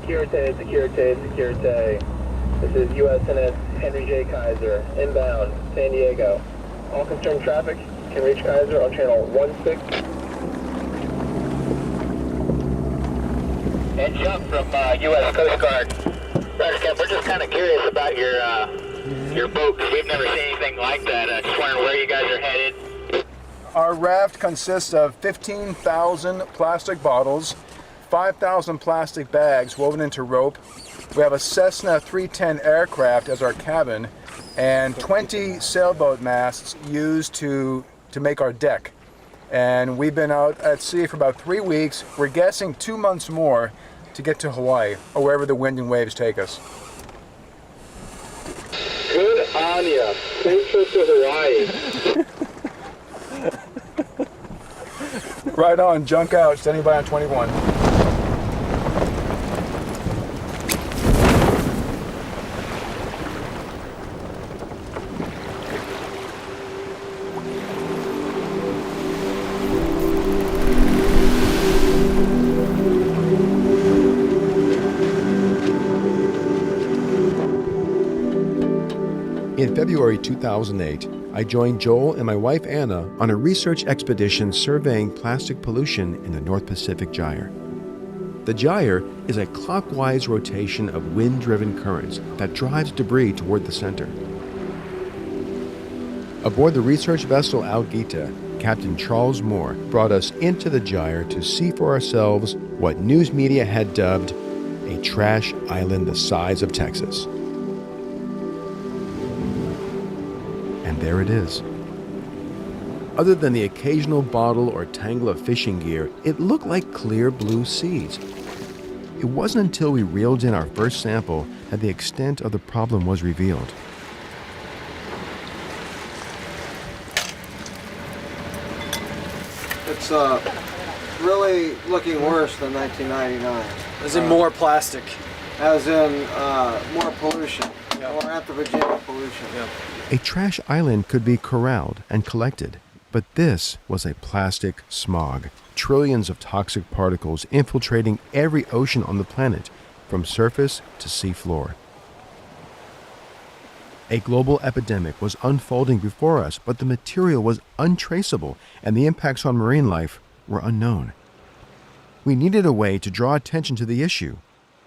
Securite, Securite, Securite. This is USNS Henry J. Kaiser, inbound, San Diego. All concerned traffic can reach Kaiser on channel 16. And Junk from U.S. Coast Guard. We're just kind of curious about your boat, because we've never seen anything like that. Just wondering where you guys are headed. Our raft consists of 15,000 plastic bottles, 5,000 plastic bags woven into rope. We have a Cessna 310 aircraft as our cabin, and 20 sailboat masts used to make our deck. And we've been out at sea for about 3 weeks. We're guessing 2 months more to get to Hawaii, or wherever the wind and waves take us. Good on ya. Safe trip to Hawaii. Right on, junk out, standing by on 21. In February 2008, I joined Joel and my wife Anna on a research expedition surveying plastic pollution in the North Pacific Gyre. The gyre is a clockwise rotation of wind-driven currents that drives debris toward the center. Aboard the research vessel Algeta, Captain Charles Moore brought us into the gyre to see for ourselves what news media had dubbed a trash island the size of Texas. And there it is. Other than the occasional bottle or tangle of fishing gear, it looked like clear blue seas. It wasn't until we reeled in our first sample that the extent of the problem was revealed. It's really looking worse than 1999. As in more plastic. As in more pollution, more anthropogenic pollution. Yep. A trash island could be corralled and collected, but this was a plastic smog. Trillions of toxic particles infiltrating every ocean on the planet, from surface to seafloor. A global epidemic was unfolding before us, but the material was untraceable and the impacts on marine life were unknown. We needed a way to draw attention to the issue.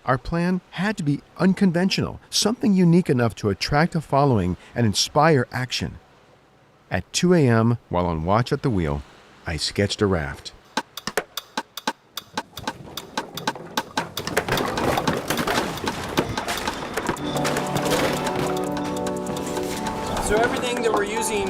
Our plan had to be unconventional, something unique enough to attract a following and inspire action. At 2 a.m., while on watch at the wheel, I sketched a raft. So everything that we're using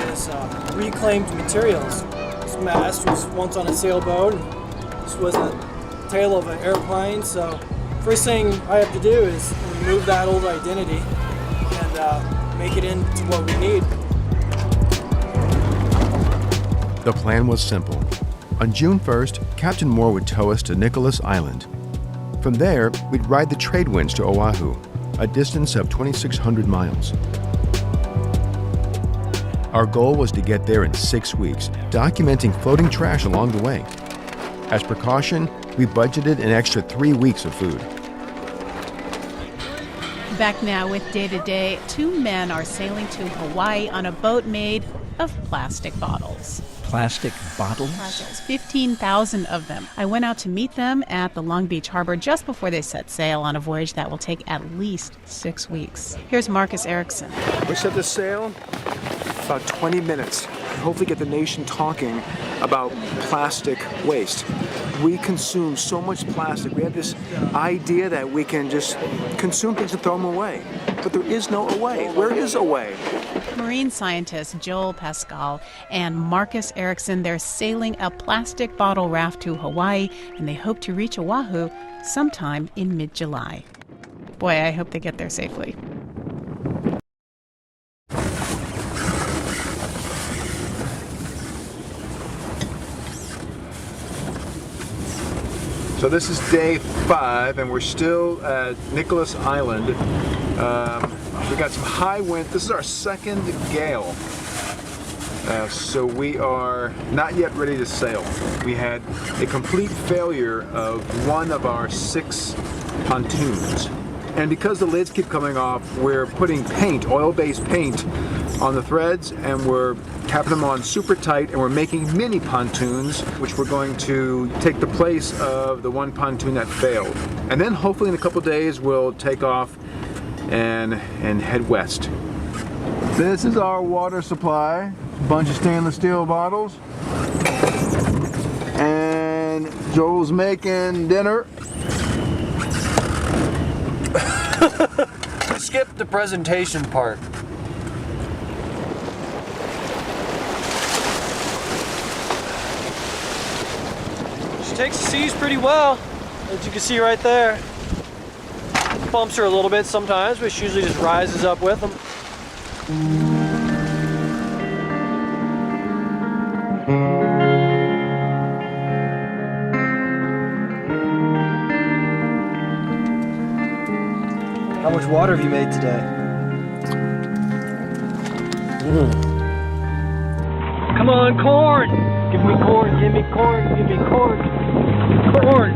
is reclaimed materials. This mast was once on a sailboat, and this was the tail of an airplane, so first thing I have to do is remove that old identity and make it into what we need. The plan was simple. On June 1st, Captain Moore would tow us to Nicholas Island. From there, we'd ride the trade winds to Oahu, a distance of 2,600 miles. Our goal was to get there in 6 weeks, documenting floating trash along the way. As precaution, we budgeted an extra 3 weeks of food. Back now with Day to Day, 2 men are sailing to Hawaii on a boat made of plastic bottles. Plastic bottles? 15,000 of them. I went out to meet them at the Long Beach Harbor just before they set sail on a voyage that will take at least 6 weeks. Here's Marcus Erickson. We set the sail about 20 minutes. Hopefully get the nation talking about plastic waste. We consume so much plastic. We have this idea that we can just consume things and throw them away. But there is no away. Where is away? Marine scientists Joel Pascal and Marcus Erickson, they're sailing a plastic bottle raft to Hawaii, and they hope to reach Oahu sometime in mid-July. Boy, I hope they get there safely. So this is day 5, and we're still at Nicholas Island. We got some high wind. This is our second gale. So we are not yet ready to sail. We had a complete failure of one of our 6 pontoons. And because the lids keep coming off, we're putting paint, oil-based paint, on the threads, and we're capping them on super tight, and we're making mini pontoons, which we're going to take the place of the one pontoon that failed. And then hopefully in a couple days we'll take off and head west. This is our water supply, a bunch of stainless steel bottles. And Joel's making dinner. Skip the presentation part. She takes the seas pretty well, as you can see right there. Bumps her a little bit sometimes, but she usually just rises up with them. How much water have you made today? Come on, corn! Give me corn, give me corn, give me corn. Corn!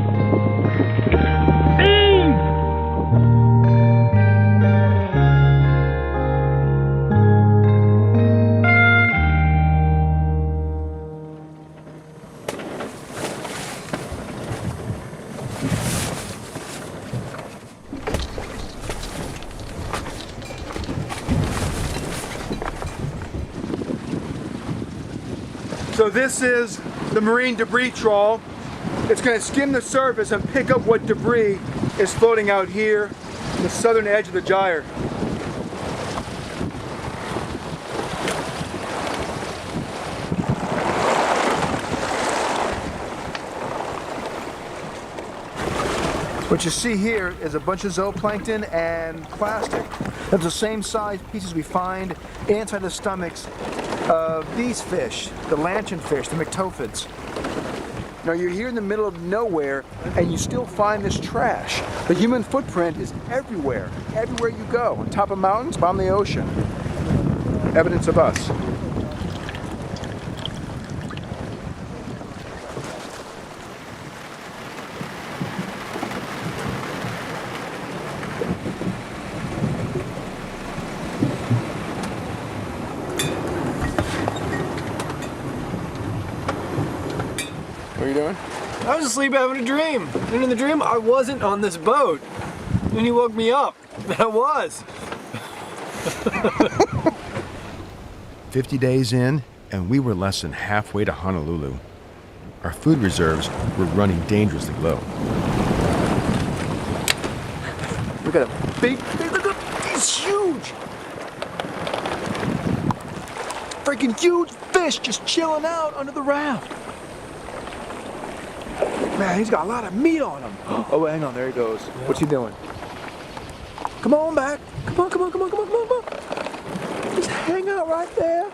Beans! So this is the marine debris trawl. It's going to skim the surface and pick up what debris is floating out here on the southern edge of the gyre. What you see here is a bunch of zooplankton and plastic. That's the same size pieces we find inside the stomachs of these fish, the lanternfish, the myctophids. Now you're here in the middle of nowhere and you still find this trash. The human footprint is everywhere, everywhere you go, on top of mountains, bottom of the ocean. Evidence of us. What are you doing? I was asleep having a dream. And in the dream, I wasn't on this boat. And he woke me up. I was. 50 days in, and we were less than halfway to Honolulu. Our food reserves were running dangerously low. Look at a big, look, he's huge! Freaking huge fish just chilling out under the raft. Man, he's got a lot of meat on him. Oh, hang on, there he goes. Yeah. What's he doing? Come on back. Come on, come on, come on, come on, come on, come on. Just hang out right there.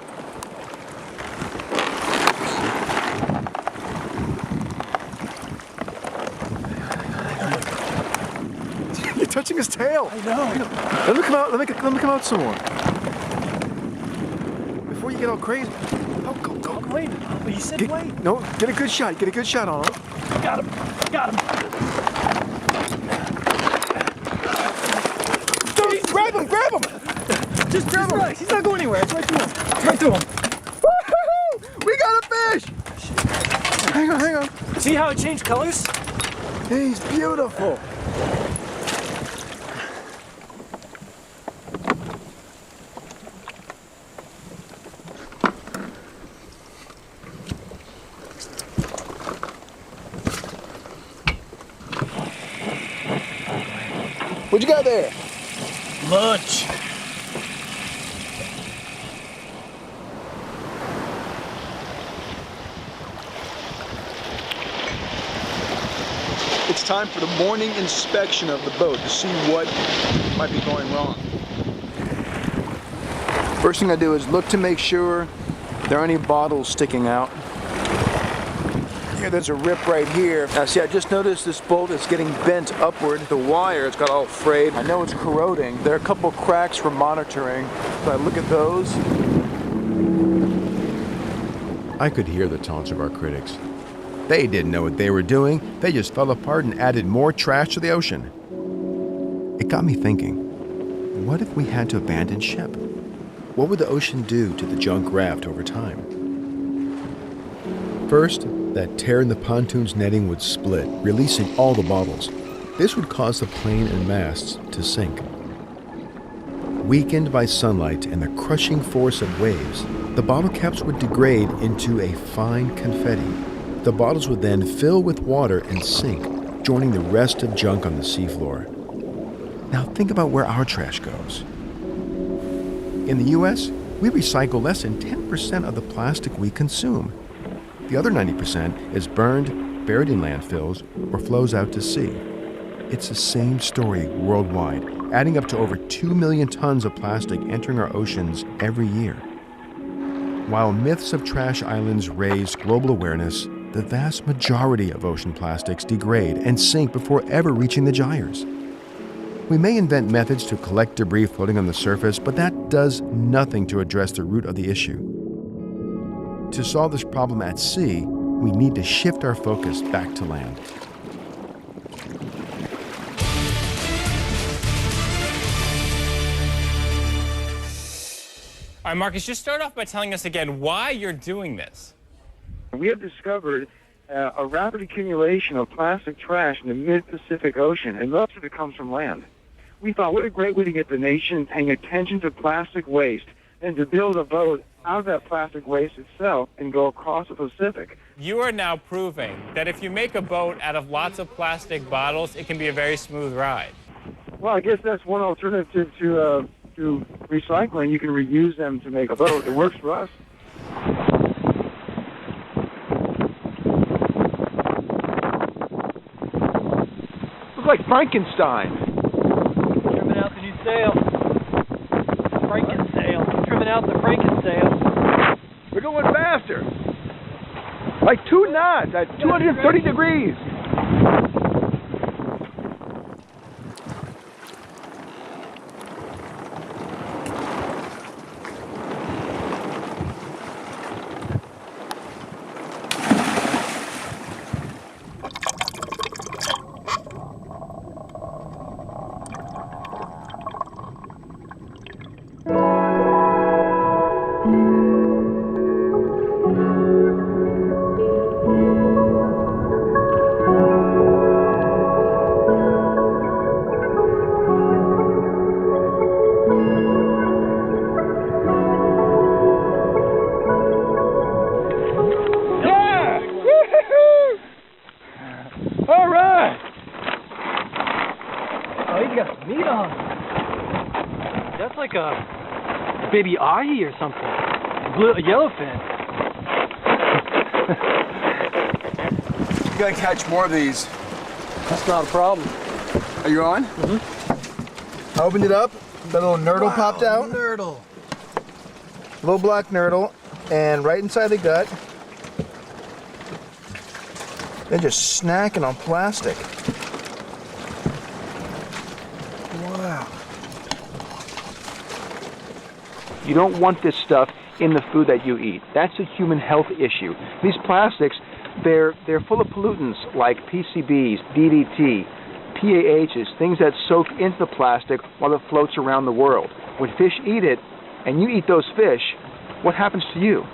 You're touching his tail. I know. Let me come out. Let me come out some more. Before you get all crazy. Oh, go. Wait, you said wait. No, get a good shot. Get a good shot on him. Got him. Grab him! Just relax. He's not going anywhere. It's right through him. Woo-hoo-hoo! We got a fish! Hang on. See how it changed colors? He's beautiful. What you got there? Lunch. It's time for the morning inspection of the boat to see what might be going wrong. First thing I do is look to make sure there aren't any bottles sticking out. Here, there's a rip right here. Now see, I just noticed this bolt is getting bent upward. The wire, it's got all frayed. I know it's corroding. There are a couple cracks for monitoring. So I look at those. I could hear the taunts of our critics. They didn't know what they were doing. They just fell apart and added more trash to the ocean. It got me thinking, what if we had to abandon ship? What would the ocean do to the junk raft over time? First, that tear in the pontoon's netting would split, releasing all the bottles. This would cause the plane and masts to sink. Weakened by sunlight and the crushing force of waves, the bottle caps would degrade into a fine confetti. The bottles would then fill with water and sink, joining the rest of junk on the seafloor. Now think about where our trash goes. In the U.S., we recycle less than 10% of the plastic we consume. The other 90% is burned, buried in landfills, or flows out to sea. It's the same story worldwide, adding up to over 2 million tons of plastic entering our oceans every year. While myths of trash islands raise global awareness, the vast majority of ocean plastics degrade and sink before ever reaching the gyres. We may invent methods to collect debris floating on the surface, but that does nothing to address the root of the issue. To solve this problem at sea, we need to shift our focus back to land. All right, Marcus, just start off by telling us again why you're doing this. We have discovered a rapid accumulation of plastic trash in the mid-Pacific Ocean, and most of it comes from land. We thought, what a great way to get the nation paying attention to plastic waste and to build a boat out of that plastic waste itself and go across the Pacific. You are now proving that if you make a boat out of lots of plastic bottles, it can be a very smooth ride. Well, I guess that's one alternative to recycling. You can reuse them to make a boat. It works for us. Looks like Frankenstein. Trimming out the new sail. Frankensail. Trimming out the Frankensail. We're going faster. Like 2 knots at 230 degrees. That's like a baby ahi or something. A yellowfin. You gotta catch more of these. That's not a problem. Are you on? Mm-hmm. I opened it up. The little nurdle popped out. Nurdle. Little black nurdle, and right inside the gut, they're just snacking on plastic. Wow. You don't want this stuff in the food that you eat. That's a human health issue. These plastics, they're full of pollutants like PCBs, DDT, PAHs, things that soak into the plastic while it floats around the world. When fish eat it, and you eat those fish, what happens to you?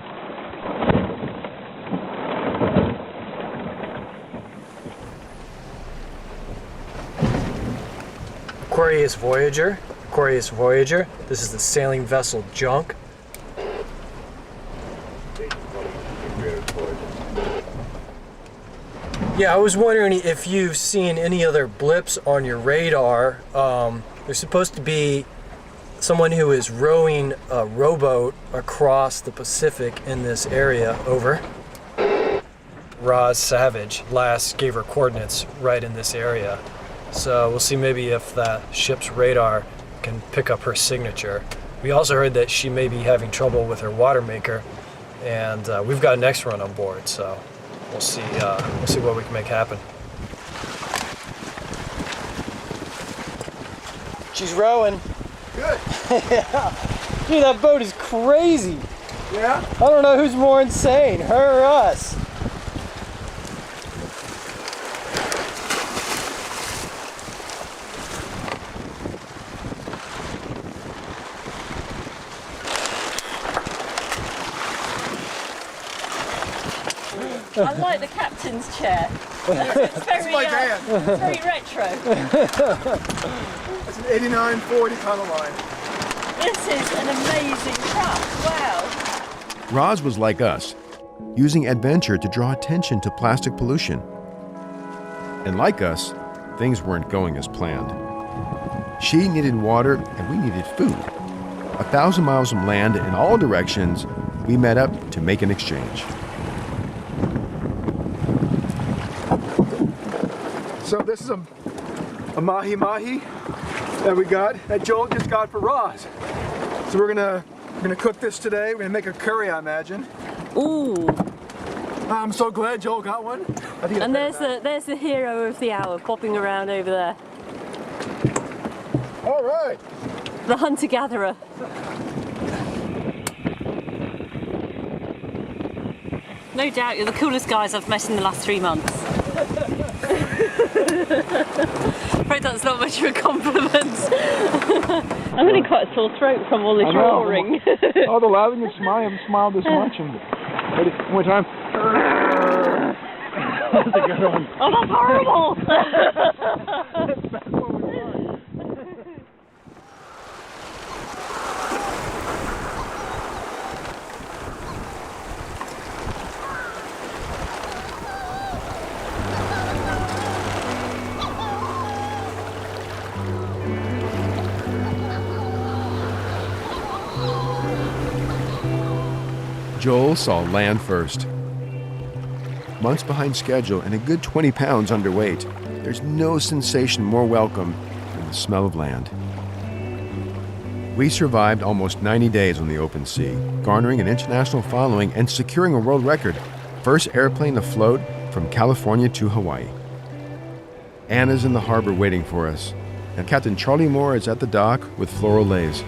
Aquarius Voyager. This is the sailing vessel Junk. Yeah, I was wondering if you've seen any other blips on your radar. There's supposed to be someone who is rowing a rowboat across the Pacific in this area. Over. Roz Savage last gave her coordinates right in this area. So we'll see maybe if that ship's radar can pick up her signature. We also heard that she may be having trouble with her water maker, and we've got an next run on board, so we'll see what we can make happen. She's rowing. Good. Yeah. Dude, that boat is crazy. Yeah? I don't know who's more insane, her or us. I like the captain's chair. It's very, my van. it's very retro. It's an 8940 tunnel line. This is an amazing truck. Wow. Roz was like us, using adventure to draw attention to plastic pollution. And like us, things weren't going as planned. She needed water and we needed food. 1,000 miles from land in all directions, we met up to make an exchange. So this is a mahi-mahi that we got, that Joel just got for Roz. So we're gonna cook this today. We're gonna make a curry, I imagine. Ooh. I'm so glad Joel got one. And there's the hero of the hour bobbing around over there. All right. The hunter-gatherer. No doubt you're the coolest guys I've met in the last 3 months. Afraid that's not much of a compliment. I'm getting quite a sore throat from all this roaring. Oh, the louder you smile, I haven't smiled this much. Ready? One more time. That's a good one. Oh, that's horrible! That's what we want. Joel saw land first. Months behind schedule and a good 20 pounds underweight, there's no sensation more welcome than the smell of land. We survived almost 90 days on the open sea, garnering an international following and securing a world record, first airplane afloat from California to Hawaii. Anna's in the harbor waiting for us, and Captain Charlie Moore is at the dock with floral leis.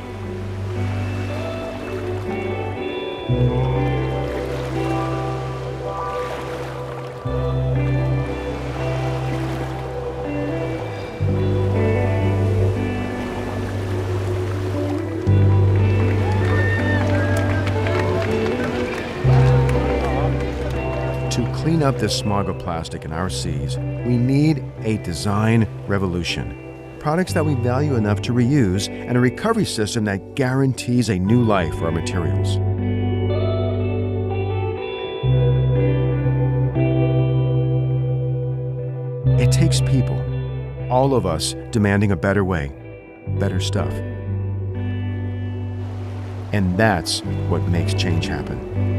To clean up this smog of plastic in our seas, we need a design revolution. Products that we value enough to reuse and a recovery system that guarantees a new life for our materials. It takes people, all of us demanding a better way, better stuff. And that's what makes change happen.